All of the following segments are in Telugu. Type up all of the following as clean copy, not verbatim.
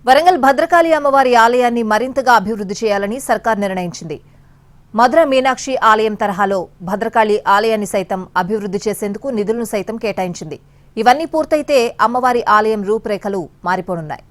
వరంగల్ భద్రకాళి అమ్మవారి ఆలయాన్ని మరింతగా అభివృద్ధి చేయాలని సర్కార్ నిర్ణయించింది. మధుర మీనాక్షి ఆలయం తరహాలో భద్రకాళి ఆలయాన్ని సైతం అభివృద్ధి చేసేందుకు నిధులను సైతం కేటాయించింది. ఇవన్నీ పూర్తయితే అమ్మవారి ఆలయం రూపురేఖలు మారిపోనున్నాయి.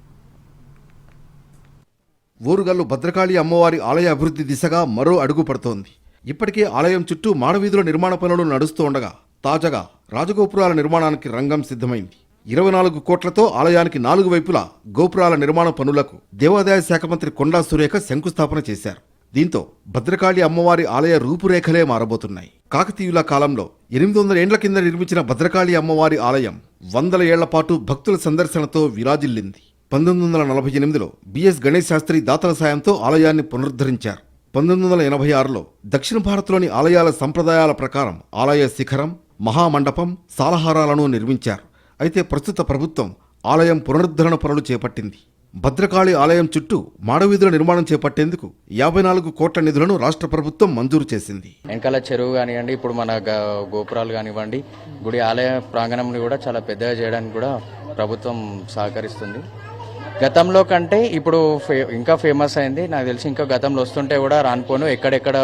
ఊరుగల్లు భద్రకాళి అమ్మవారి ఆలయ అభివృద్ధి దిశగా మరో అడుగు పడుతోంది. ఇప్పటికే ఆలయం చుట్టూ మాడవీధుల నిర్మాణ పనులు నడుస్తూ ఉండగా తాజాగా రాజగోపురాల నిర్మాణానికి రంగం సిద్ధమైంది. 24 కోట్లతో ఆలయానికి 4 వైపులా గోపురాల నిర్మాణ పనులకు దేవాదాయ శాఖ మంత్రి కొండా సురేఖ శంకుస్థాపన చేశారు. దీంతో భద్రకాళి అమ్మవారి ఆలయ రూపురేఖలే మారబోతున్నాయి. కాకతీయుల కాలంలో 800 ఏండ్ల కింద నిర్మించిన భద్రకాళి అమ్మవారి ఆలయం 100 ఏళ్ల పాటు భక్తుల సందర్శనతో విరాజిల్లింది. 1948లో బిఎస్ గణేష్ శాస్త్రి దాతల సాయంతో ఆలయాన్ని పునరుద్ధరించారు. 1986లో దక్షిణ భారత్లోని ఆలయాల సంప్రదాయాల ప్రకారం ఆలయ శిఖరం, మహామండపం, సాలహారాలను నిర్మించారు. అయితే ప్రస్తుత ప్రభుత్వం ఆలయం పునరుద్ధరణ పనులు చేపట్టింది. భద్రకాళి ఆలయం చుట్టూ మాడవీధుల నిర్మాణం చేపట్టేందుకు 54 కోట్ల నిధులను రాష్ట్ర ప్రభుత్వం మంజూరు చేసింది. వెనకాల చెరువు కానివ్వండి, ఇప్పుడు మన గోపురాలు కానివ్వండి, గుడి ఆలయ ప్రాంగణంని కూడా చాలా పెద్దగా చేయడానికి కూడా ప్రభుత్వం సహకరిస్తుంది. గతంలో కంటే ఇప్పుడు ఇంకా ఫేమస్ అయింది. నాకు తెలిసి ఇంకా గతంలో వస్తుంటే కూడా రానిపోను ఎక్కడెక్కడ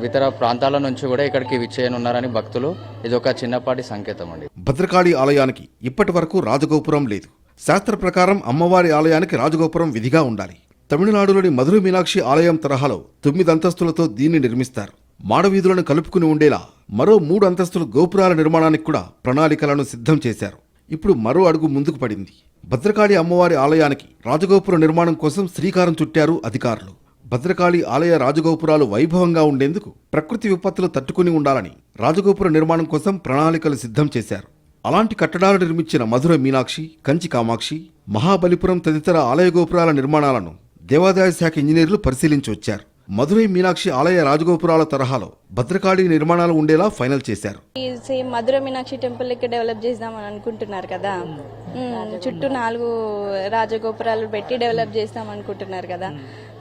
ఇతర ప్రాంతాల నుంచి కూడా ఇక్కడికి విచ్చేయనున్నారని భక్తులు, ఇది ఒక చిన్నపాటి సంకేతం అండి. భద్రకాళి ఆలయానికి ఇప్పటి వరకు రాజగోపురం లేదు. శాస్త్ర ప్రకారం అమ్మవారి ఆలయానికి రాజగోపురం విధిగా ఉండాలి. తమిళనాడులోని మధుర మీనాక్షి ఆలయం తరహాలో 9 అంతస్తులతో దీన్ని నిర్మిస్తారు. మాడవీధులను కలుపుకుని ఉండేలా మరో 3 అంతస్తుల గోపురాల నిర్మాణానికి కూడా ప్రణాళికలను సిద్ధం చేశారు. ఇప్పుడు మరో అడుగు ముందుకు పడింది. భద్రకాళి అమ్మవారి ఆలయానికి రాజగోపుర నిర్మాణం కోసం శ్రీకారం చుట్టారు అధికారులు. భద్రకాళి ఆలయ రాజగోపురాలు వైభవంగా ఉండేందుకు ప్రకృతి విపత్తులు తట్టుకుని ఉండాలని రాజగోపుర నిర్మాణం కోసం ప్రణాళికలు సిద్ధం చేశారు. అలాంటి కట్టడాలు నిర్మించిన మధుర మీనాక్షి, కంచి కామాక్షి, మహాబలిపురం తదితర ఆలయ గోపురాల నిర్మాణాలను దేవాదాయ శాఖ ఇంజనీర్లు పరిశీలించి వచ్చారు. మధురై మీనాక్షి ఆలయ రాజగోపురాల తరహాలో భద్రకాళి నిర్మాణాలు ఉండేలా ఫైనల్ చేశారు. సేమ్ మధుర మీనాక్షి టెంపుల్ లెక్క డెవలప్ చేద్దామని అనుకుంటున్నారు కదా, చుట్టూ 4 రాజగోపురాలు పెట్టి డెవలప్ చేద్దాం అనుకుంటున్నారు కదా.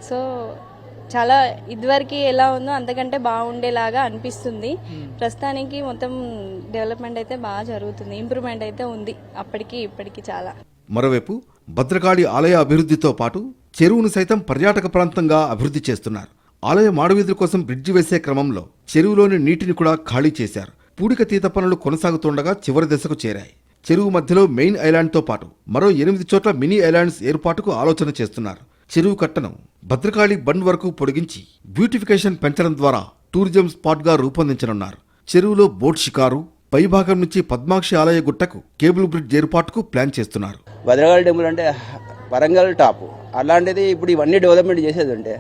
సో చాలా ఇదివరకు ఎలా ఉందో అంతకంటే బాగుండేలాగా అనిపిస్తుంది. ప్రస్తుతానికి మొత్తం డెవలప్మెంట్ అయితే బాగా జరుగుతుంది, ఇంప్రూవ్మెంట్ అయితే ఉంది అప్పటికి ఇప్పటికి చాలా. మరోవైపు భద్రకాళి ఆలయ అభివృద్ధితో పాటు చెరువును సైతం పర్యాటక ప్రాంతంగా అభివృద్ధి చేస్తున్నారు. ఆలయ మాడవీధుల కోసం బ్రిడ్జి వేసే క్రమంలో చెరువులోని నీటిని కూడా ఖాళీ చేశారు. పూడికతీత పనులు కొనసాగుతుండగా చివరి దశకు చేరాయి. చెరువు మధ్యలో మెయిన్ ఐలాండ్తో పాటు మరో 8 చోట్ల మినీ ఐలాండ్స్ ఏర్పాటుకు ఆలోచన చేస్తున్నారు. చెరువు కట్టను భద్రకాళి బండ్ వరకు పొడిగించి బ్యూటిఫికేషన్ పెంచడం ద్వారా టూరిజం స్పాట్గా రూపొందించనున్నారు. చెరువులో బోట్ షికారు, పైభాగం నుంచి పద్మాక్షి ఆలయ గుట్టకు కేబుల్ బ్రిడ్జ్ ఏర్పాటుకు ప్లాన్ చేస్తున్నారు. భద్రకాళి టెంపుల్ అంటే వరంగల్ టాప్, అలాంటిది ఇప్పుడు ఇవన్నీ డెవలప్మెంట్ చేసేది ఉంటే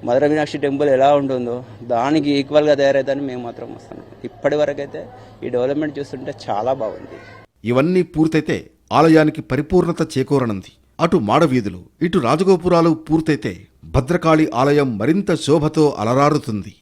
మధుర మీనాక్షి టెంపుల్ ఎలా ఉంటుందో దానికి ఈక్వల్గా తయారైతుందని మేము మాత్రం వస్తున్నాం. ఇప్పటి వరకైతే ఈ డెవలప్మెంట్ చూస్తుంటే చాలా బాగుంది. ఇవన్నీ పూర్తయితే ఆలయానికి పరిపూర్ణత చేకూరనుంది. అటు మాడవీధులు, ఇటు రాజగోపురాలు పూర్తయితే భద్రకాళి ఆలయం మరింత శోభతో అలరారుతుంది.